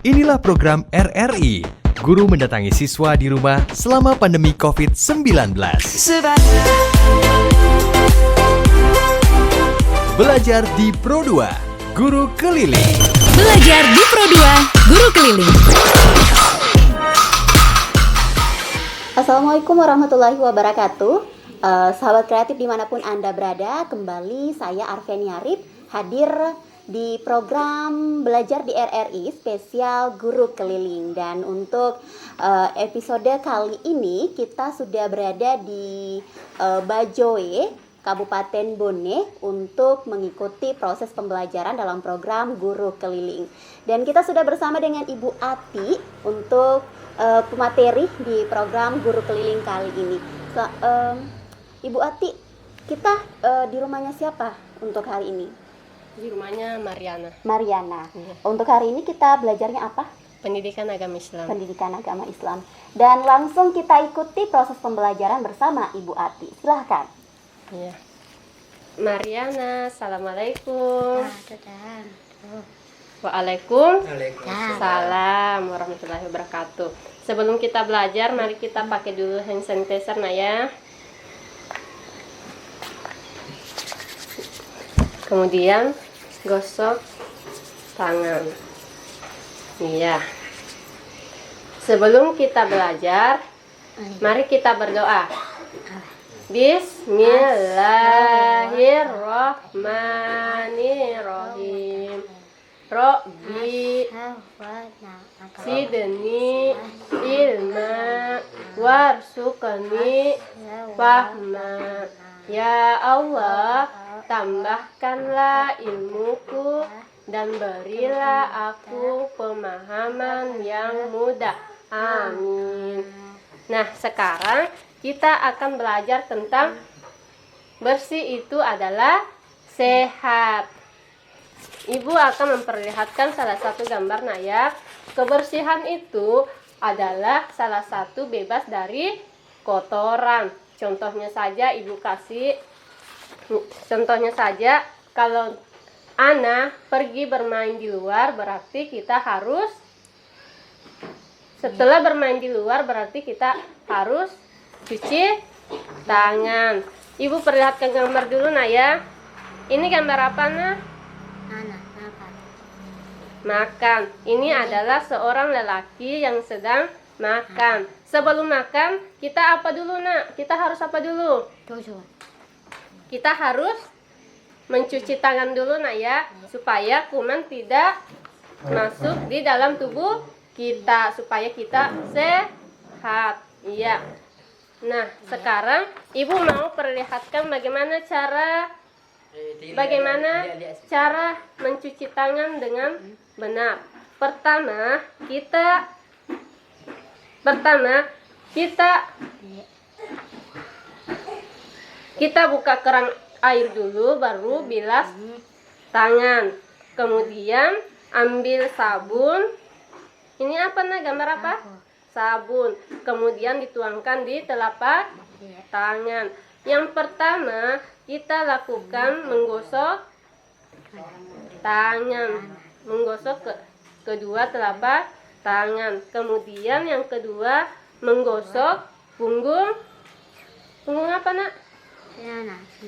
Inilah program RRI, guru mendatangi siswa di rumah selama pandemi COVID-19. Belajar di Pro 2, Guru Keliling. Belajar di Pro 2, Guru Keliling. Assalamualaikum warahmatullahi wabarakatuh. Sahabat kreatif dimanapun Anda berada, kembali saya Arveni Arif hadir di program Belajar di RRI spesial Guru Keliling. Dan untuk episode kali ini kita sudah berada di Bajoe, Kabupaten Bone untuk mengikuti proses pembelajaran dalam program Guru Keliling. Dan kita sudah bersama dengan Ibu Ati untuk pemateri di program Guru Keliling kali ini. Ibu Ati, kita di rumahnya siapa untuk hari ini? Di rumahnya Mariana. Mariana. Iya. Untuk hari ini kita belajarnya apa? Pendidikan agama Islam. Pendidikan agama Islam. Dan langsung kita ikuti proses pembelajaran bersama Ibu Ati. Silahkan. Iya. Mariana, assalamualaikum. Waalaikumsalam warahmatullahi wabarakatuh. Sebelum kita belajar, mari kita pakai dulu hand sanitizer, ya. Kemudian gosok tangan. Iya. Sebelum kita belajar, mari kita berdoa. Bismillahirrahmanirrahim. Robbi sidni ilma warzuqni fahma. Ya Allah, tambahkanlah ilmuku dan berilah aku pemahaman yang mudah. Amin. Nah, sekarang kita akan belajar tentang bersih itu adalah sehat. Ibu akan memperlihatkan salah satu gambar, ya. Kebersihan itu adalah salah satu bebas dari kotoran. Contohnya saja Ibu kasih. Contohnya saja, kalau Ana pergi bermain di luar, berarti kita harus, setelah bermain di luar, berarti kita harus cuci tangan. Ibu perlihatkan gambar dulu, ya. Ini gambar apa, Makan. Ini adalah seorang lelaki yang sedang makan. Sebelum makan, kita apa dulu, Kita harus apa dulu? Kita harus mencuci tangan dulu, ya, supaya kuman tidak masuk di dalam tubuh kita, supaya kita sehat. Iya. Nah, sekarang Ibu mau perlihatkan bagaimana cara mencuci tangan dengan benar. Pertama, kita buka keran air dulu, baru bilas tangan. Kemudian ambil sabun. Ini apa, gambar apa? Sabun. Kemudian dituangkan di telapak tangan. Yang pertama kita lakukan menggosok tangan, menggosok kedua telapak tangan. Kemudian yang kedua menggosok punggung apa,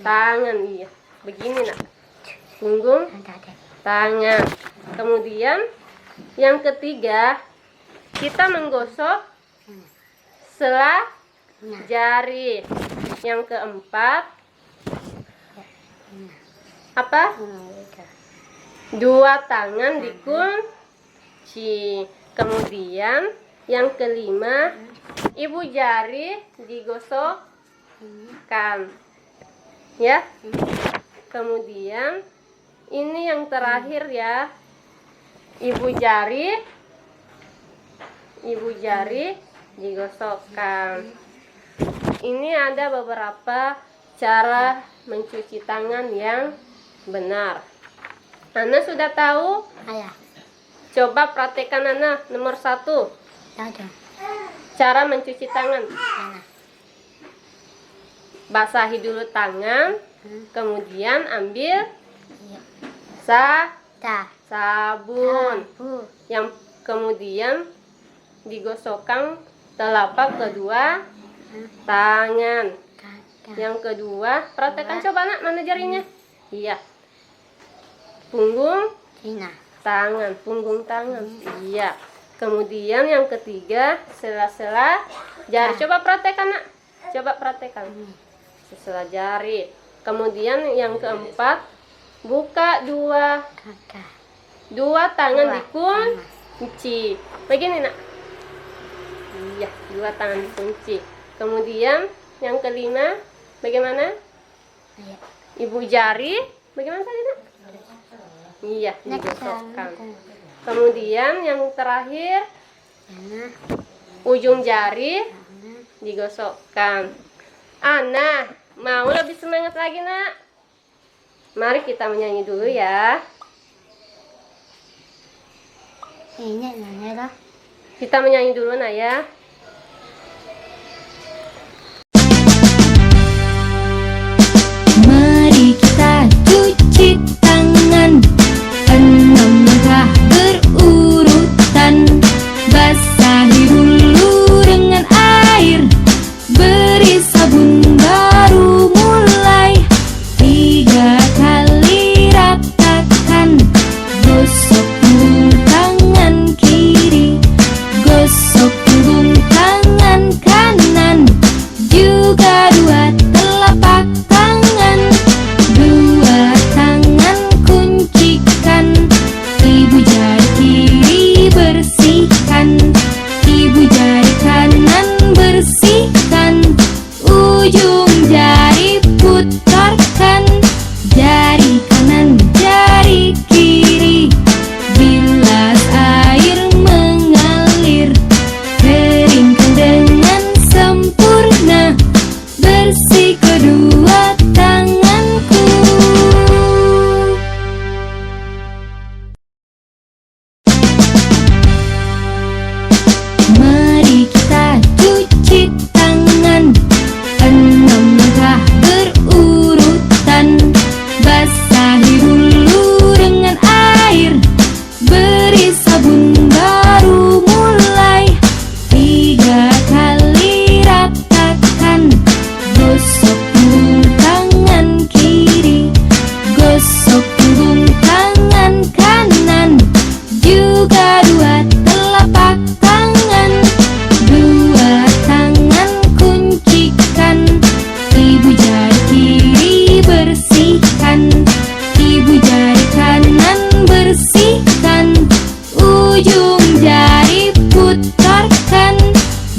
Tangan, iya. Begini, punggung tangan. Kemudian yang ketiga kita menggosok sela jari. Yang keempat apa? Dua tangan dikunci. Kemudian yang kelima, ibu jari digosokkan, ya. Kemudian ini yang terakhir, ya. Ibu jari digosokkan. Ini ada beberapa cara mencuci tangan yang benar. Ana sudah tahu? Ayah. Coba praktekkan, Ana. Nomor 1. Cara mencuci tangan. Basahi dulu tangan, kemudian ambil sabun. Yang Kemudian digosokkan telapak kedua tangan. Yang kedua, praktekkan coba nak, mana jarinya? Iya. Punggung tangan, punggung tangan. Iya. Kemudian yang ketiga, sela-sela jari. Coba praktekkan nak. Coba praktekkan. Sela jari. Kemudian yang keempat, buka dua tangan dikunci. Begini nak. Iya, dua tangan dikunci. Kemudian yang kelima, bagaimana? Ibu jari, bagaimana tadi nak? Iya, digosokkan. Kemudian yang terakhir, ujung jari digosokkan. Ana, mau lebih semangat lagi nak? Mari kita menyanyi dulu ya. Kita menyanyi dulu nak ya. Mari kita cuci tangan, 6 langkah berurutan. Basahi dulu dengan air, beri sabun baru mulai. 3 kali ratakan, gosok punggung tangan kiri, gosok punggung tangan kanan, juga 2 telapak tangan. 2 tangan kuncikan, ibu jari kiri bersihkan, ibu jari kanan bersihkan, ujung jari putarkan, jari kanan jari kiri, bilas air mengalir, keringkan dengan sempurna, bersih kedua tanganku. Mari kita cuci tangan, 6 langkah berurutan. Basahi dulu dengan air, beri sabun baru mulai. 3 kali ratakan, gosok punggung tangan kiri, gosok punggung tangan kanan, juga 2 telapak tangan. 2 tangan kuncikan, ibu jari kiri bersihkan, ibu jari kanan bersihkan, ujung jari putarkan,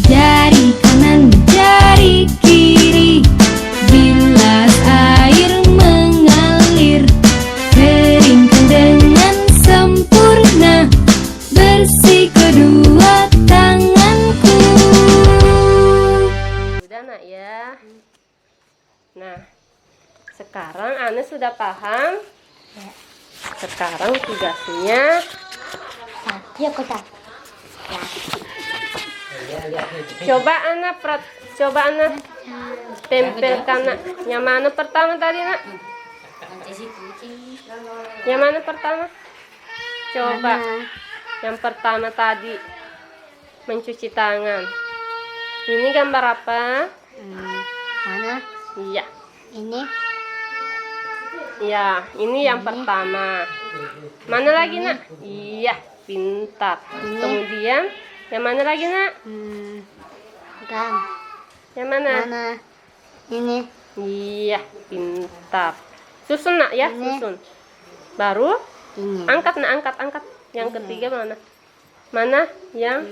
jari kanan jari kiri, bilas air mengalir, keringkan dengan sempurna, bersih kedua tanganku. Sudah nak ya. Nah, sekarang Ana sudah paham. Sekarang tugasnya coba Ana tempelkan nak. Yang mana pertama tadi nak? Yang mana pertama? Coba. Yang pertama tadi mencuci tangan. Ini gambar apa? Mana? Iya. Ini? Ya, ini yang pertama. Mana lagi nak? Iya, pintar. Kemudian yang mana lagi nak? Bukan. Yang mana? Mana? Ini? Iya, pintar. Susun nak ya, susun. Baru Ini. angkat nak, angkat. Yang ketiga mana? Mana yang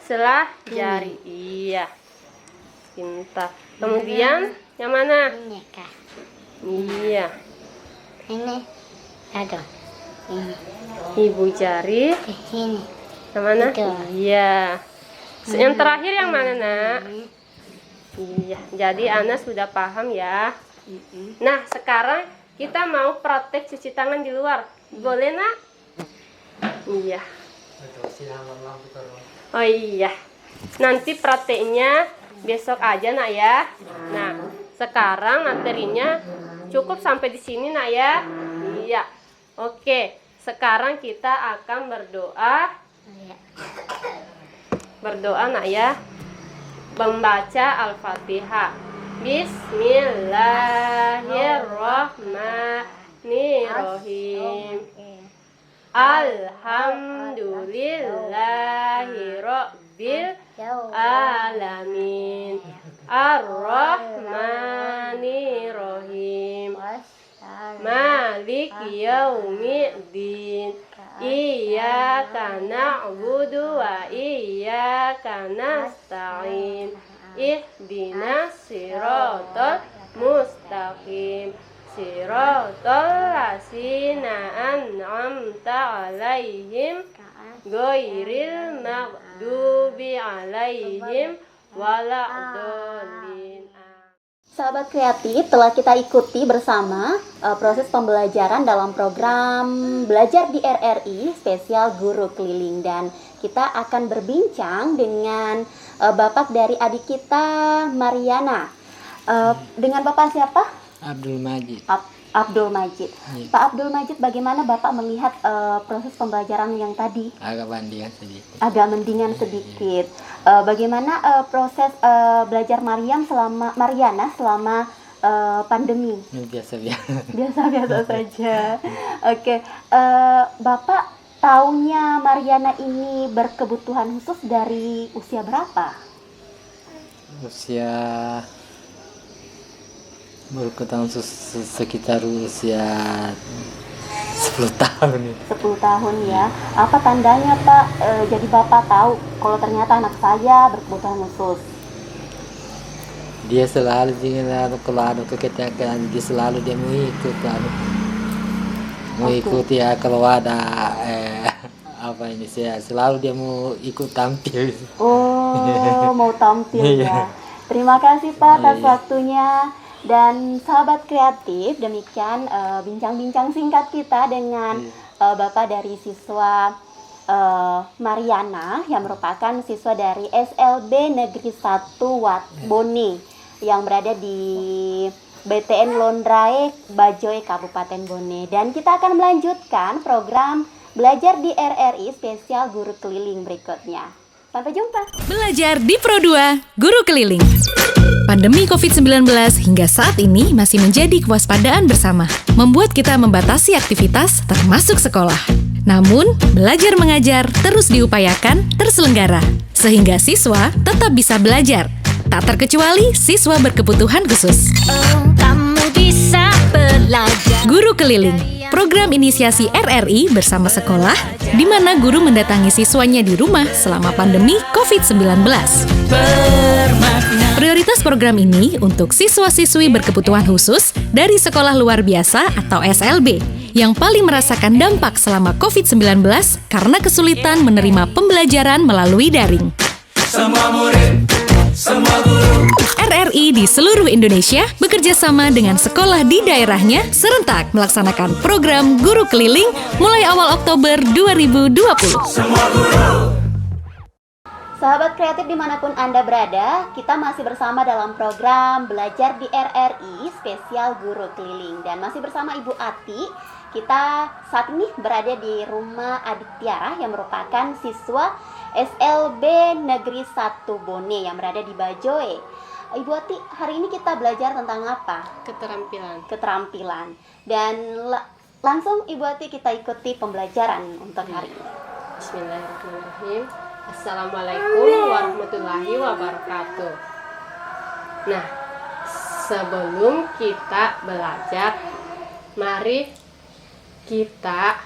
selah jari? Iya, pintar. Kemudian yang mana? Ini kah? Iya, Ini. Aduh. Ini. ibu jari. Ini. Yang mana? Itu. Iya. Yang terakhir yang mana nak? Iya. Jadi Ana sudah paham ya. Nah, sekarang kita mau praktek cuci tangan di luar. Boleh nak? Iya. Oh iya. Nanti prakteknya besok aja nak ya. Nah, sekarang materinya cukup sampai di sini nak ya. Iya. Oke. Sekarang kita akan berdoa Berdoa nak ya. Membaca Al-Fatihah. Bismillahirrahmanirrahim. Alhamdulillahi rabbil alamin. Ar-Rahmanirrahim. Malik yaumiddin. Iyyaka na'budu wa iyyaka nasta'in. Ihdinas siratal mustaqim. Siratal ladzina an'amta 'alaihim ghairil maghdubi 'alaihim waladdallin. Sahabat kreatif, telah kita ikuti bersama proses pembelajaran dalam program Belajar di RRI spesial Guru Keliling, dan kita akan berbincang dengan bapak dari adik kita Mariana. Dengan Bapak siapa? Abdul Majid. Abdul Majid. Iya. Pak Abdul Majid, bagaimana Bapak melihat proses pembelajaran yang tadi? Agak bandingan sedikit. Agak mendingan sedikit. Bagaimana proses belajar Mariana selama pandemi? Biasa-biasa. Biasa-biasa saja. Oke. Bapak taunya Mariana ini berkebutuhan khusus dari usia berapa? Usia berkebutuhan sekitar usia 10 tahun. 10 tahun ya. Apa tandanya Pak? Jadi Bapak tahu kalau ternyata anak saya berkebutuhan khusus. Dia selalu kalau ada kegiatan dia selalu dia mengikut ya, kalau ada apa ini selalu dia mau ikut tampil. Oh, mau tampil ya. Terima kasih Pak atas waktunya. Dan sahabat kreatif, demikian bincang-bincang singkat kita dengan Bapak dari siswa Mariana yang merupakan siswa dari SLB Negeri 1 Bone yang berada di BTN Londrae, Bajoe, Kabupaten Bone. Dan kita akan melanjutkan program Belajar di RRI spesial Guru Keliling berikutnya. Sampai jumpa. Belajar di Pro2 Guru Keliling. Pandemi COVID-19 hingga saat ini masih menjadi kewaspadaan bersama, membuat kita membatasi aktivitas termasuk sekolah. Namun, belajar mengajar terus diupayakan terselenggara, sehingga siswa tetap bisa belajar. Tak terkecuali siswa berkebutuhan khusus. Kamu bisa belajar. Guru Keliling, program inisiasi RRI bersama sekolah, di mana guru mendatangi siswanya di rumah selama pandemi COVID-19. Prioritas program ini untuk siswa-siswi berkebutuhan khusus dari sekolah luar biasa atau SLB yang paling merasakan dampak selama COVID-19 karena kesulitan menerima pembelajaran melalui daring. Semua murid, semua guru. RRI di seluruh Indonesia bekerja sama dengan sekolah di daerahnya serentak melaksanakan program Guru Keliling mulai awal Oktober 2020. Semua guru. Sahabat kreatif dimanapun Anda berada, kita masih bersama dalam program Belajar di RRI spesial Guru Keliling. Dan masih bersama Ibu Ati, kita saat ini berada di rumah adik Tiara yang merupakan siswa SLB Negeri 1 Bone yang berada di Bajoe. Ibu Ati, hari ini kita belajar tentang apa? Keterampilan. Dan langsung Ibu Ati kita ikuti pembelajaran untuk hari ini. Bismillahirrahmanirrahim. Assalamualaikum warahmatullahi wabarakatuh. Nah, sebelum kita belajar, mari kita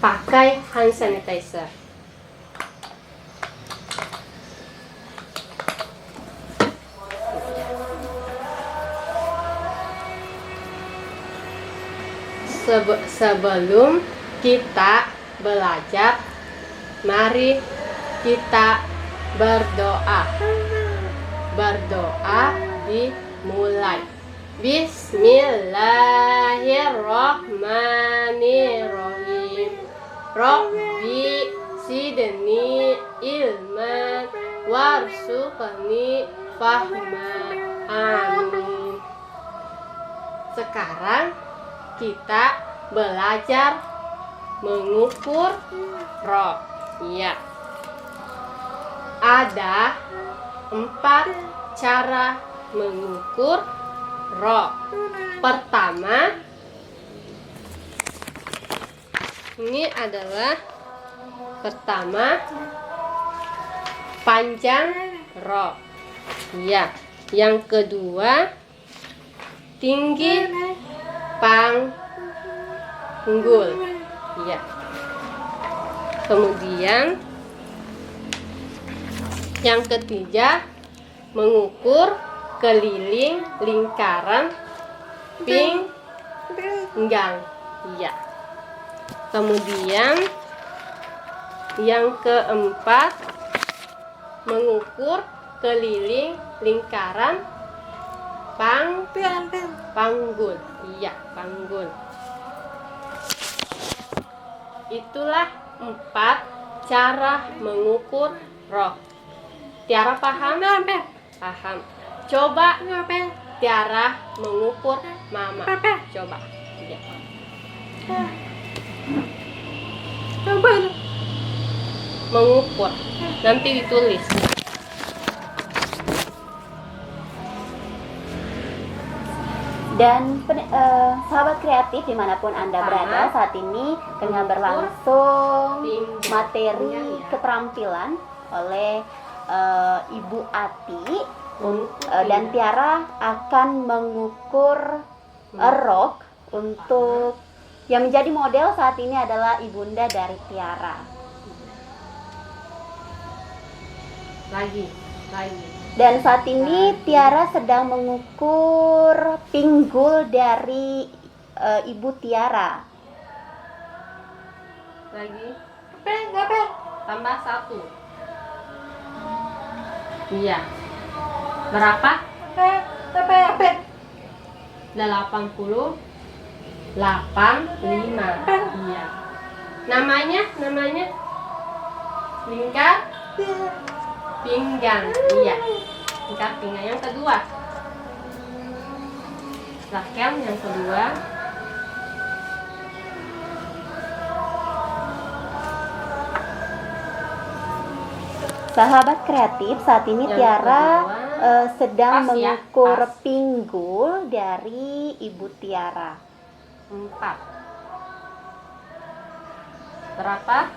pakai hand sanitizer. Sebelum kita belajar, mari kita berdoa. Berdoa dimulai. Bismillahirrahmanirrahim. Rabbi zidni ilman warzuqni fahman. Amin. Sekarang kita belajar mengukur ro. Iya. Ada 4 cara mengukur ro. Pertama, ini adalah panjang ro. Iya. Yang kedua, tinggi panggul. Iya. Kemudian yang ketiga, mengukur keliling lingkaran pinggang. Iya. Kemudian yang keempat, mengukur keliling lingkaran panggul. Iya, panggul. Itulah 4 cara mengukur ro. Tiara paham? Paham. Coba Tiara mengukur Mama. Coba. Ya. Mengukur. Nanti ditulis. Dan sahabat kreatif dimanapun Anda berada, saat ini tengah berlangsung materi keterampilan oleh Ibu Ati, dan Tiara akan mengukur rok untuk yang menjadi model saat ini adalah ibunda dari Tiara. Lagi. Dan saat ini Tiara sedang mengukur pinggul dari Ibu Tiara. Lagi. Tambah 1. Iya. Berapa? 85. Iya. Namanya lingkar pinggang. Iya. Lingkar pinggang. Yang kedua, rakel yang kedua. Sahabat kreatif, saat ini Yang Tiara sedang Pas ya, mengukur pas. pinggul dari Ibu Tiara. 4. Berapa?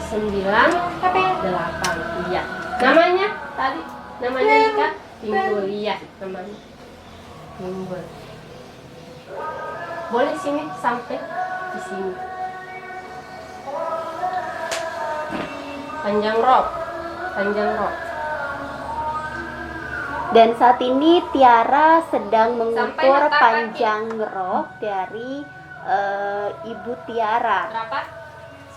98. Iya. Namanya tadi lingkar pinggul. Iya, namanya pinggul. Boleh sini sampai di sini. Panjang rok. Dan saat ini Tiara sedang mengukur letak kaki. panjang rok dari Ibu Tiara. Berapa?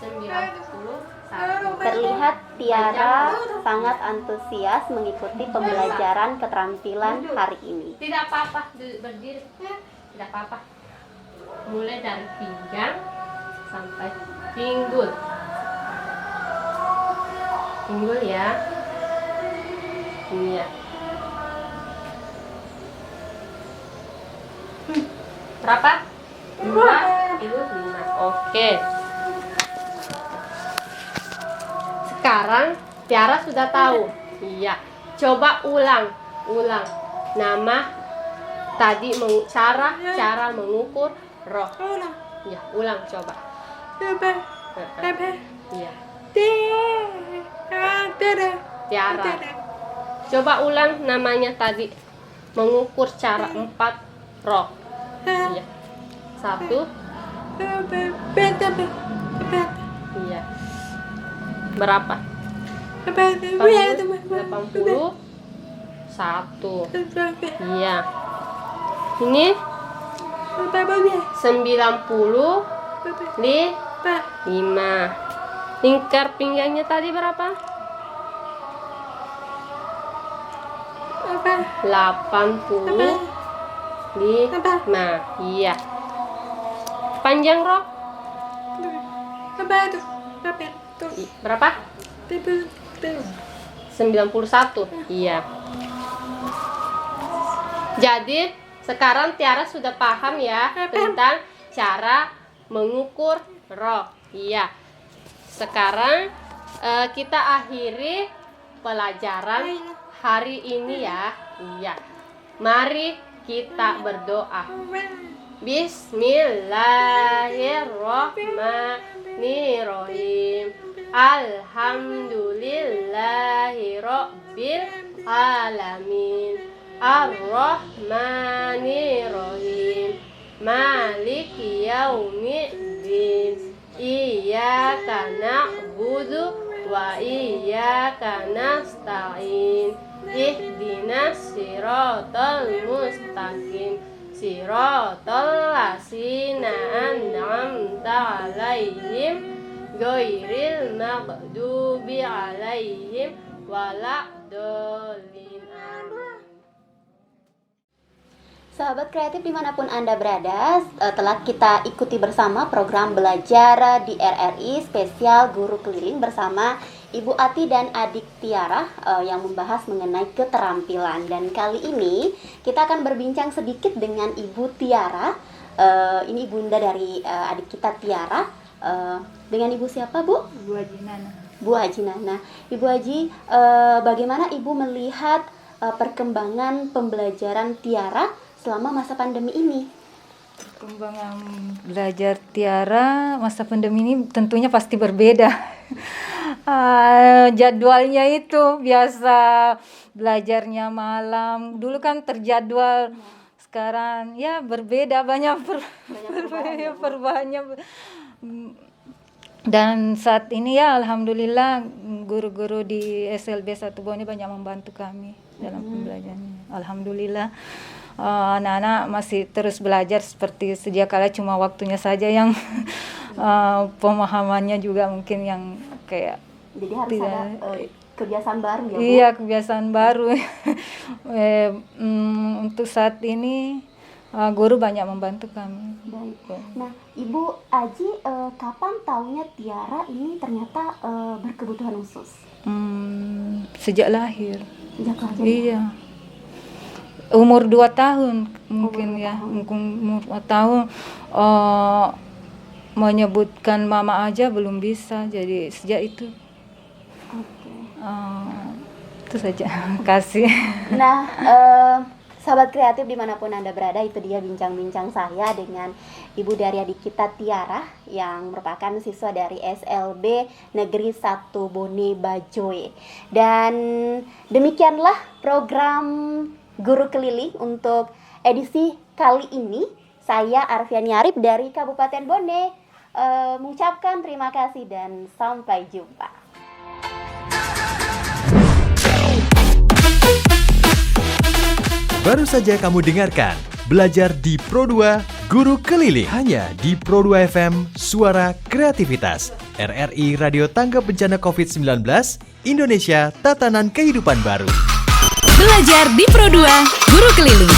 91. Terlihat Tiara sangat antusias mengikuti pembelajaran keterampilan hari ini. Tidak apa-apa, berdiri. Tidak apa-apa. Mulai dari pinggang sampai pinggul. Pinggul ya. Iya. Berapa? 5. Oke. Sekarang Tiara sudah tahu. Iya. Coba ulang. Nama tadi cara mengukur roh. Ya, ulang coba. Iya. Tiara. Coba ulang namanya tadi. Mengukur cara 4 roh. Iya. 1. Iya. Berapa? 81. Iya. Ini 95. Lingkar pinggangnya tadi berapa? 85. Iya. Panjang rok berapa? 91. Iya. Jadi sekarang Tiara sudah paham ya tentang cara mengukur roh. Iya. Sekarang kita akhiri pelajaran hari ini ya. Iya. Mari kita berdoa. Bismillahirrahmanirrahim. Alhamdulillahirabbil alamin. Ar-Rahmanirrahim. Maliki yaumiddin. Iyyaka na'budu wa iyyaka nasta'in. Ihdinas siratal mustaqim. Siratal ladzina an'amta 'alaihim ghairil maghdubi 'alaihim waladdallin. Sahabat kreatif dimanapun Anda berada, telah kita ikuti bersama program belajar di RRI spesial Guru Keliling bersama Ibu Ati dan Adik Tiara yang membahas mengenai keterampilan. Dan kali ini kita akan berbincang sedikit dengan Ibu Tiara. Ini ibunda dari adik kita Tiara. Dengan Ibu siapa, Bu? Bu Haji Nana. Bu Haji Nana. Ibu Haji, bagaimana Ibu melihat perkembangan pembelajaran Tiara selama masa pandemi ini? Perkembangan belajar Tiara masa pandemi ini tentunya pasti berbeda. Jadwalnya itu biasa belajarnya malam. Dulu kan terjadwal. Sekarang ya berbeda, banyak perubahannya. Dan saat ini ya alhamdulillah guru-guru di SLB 1 Bone banyak membantu kami dalam pembelajarannya. Alhamdulillah. Anak-anak masih terus belajar seperti sedia kala, cuma waktunya saja yang pemahamannya juga mungkin yang kayak Jadi harus ada kebiasaan baru ya, Bu? Iya, kebiasaan baru. Untuk saat ini guru banyak membantu kami. Baik. Nah, Ibu Aji, kapan taunya Tiara ini ternyata berkebutuhan khusus? Sejak lahir. Sejak lahir? Iya. Umur 2 tahun mungkin ya. Umur 2 tahun. Menyebutkan mama aja belum bisa. Jadi sejak itu. Itu saja. Kasih. Nah, sahabat kreatif dimanapun Anda berada, itu dia bincang-bincang saya dengan Ibu dari adik kita Tiara yang merupakan siswa dari SLB Negeri 1 Bone Bajoe. Dan demikianlah program Guru Keliling untuk edisi kali ini. Saya Arfiani Arif dari Kabupaten Bone mengucapkan terima kasih dan sampai jumpa. Baru saja kamu dengarkan Belajar di Pro 2 Guru Keliling hanya di Pro 2 FM Suara Kreativitas RRI Radio Tangga Bencana COVID-19 Indonesia Tatanan Kehidupan Baru. Belajar di Pro 2 Guru Keliling.